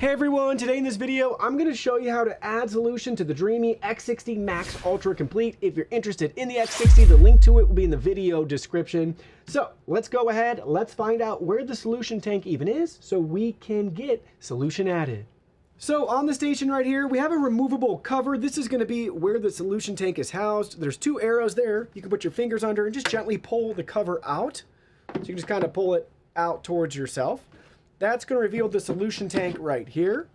Hey everyone, today in this video, I'm going to show you how to add solution to the Dreame X60 Max Ultra Complete. If you're interested in the X60, the link to it will be in the video description. So let's go ahead, let's find out where the solution tank even is so we can get solution added. So on the station right here, we have a removable cover. This is going to be where the solution tank is housed. There's two arrows there. You can put your fingers under and just gently pull the cover out. So you can just kind of pull it out towards yourself. That's going to reveal the solution tank right here.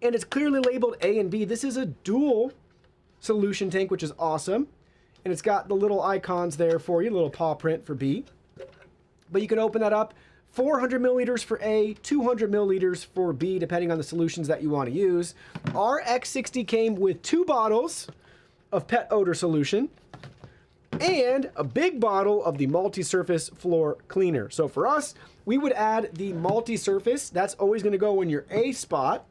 And it's clearly labeled A and B. This is a dual solution tank, which is awesome. And it's got the little icons there for you, little paw print for B. But you can open that up. 400 milliliters for A, 200 milliliters for B, depending on the solutions that you want to use. Our X60 came with 2 bottles of pet odor solution and a big bottle of the multi-surface floor cleaner. So for us, we would add the multi-surface. That's always going to go in your A spot.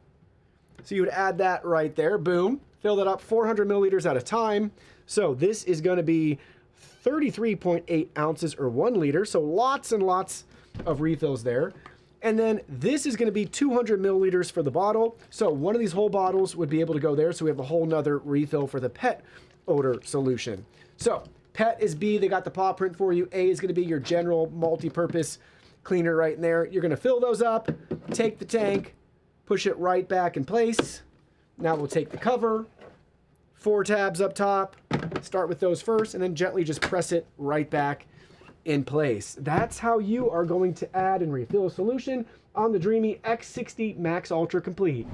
So you would add that right there. Boom. Fill that up 400 milliliters at a time. So this is going to be 33.8 ounces or 1 liter. So lots and lots of refills there. And then this is going to be 200 milliliters for the bottle. So one of these whole bottles would be able to go there. So we have a whole nother refill for the pet odor solution. So pet is B. They got the paw print for you. A is going to be your general multi-purpose cleaner right in there. You're going to fill those up, take the tank, push it right back in place. Now we'll take the cover, 4 tabs up top, start with those first, and then gently just press it right back in place. That's how you are going to add and refill a solution on the Dreame X60 Max Ultra Complete.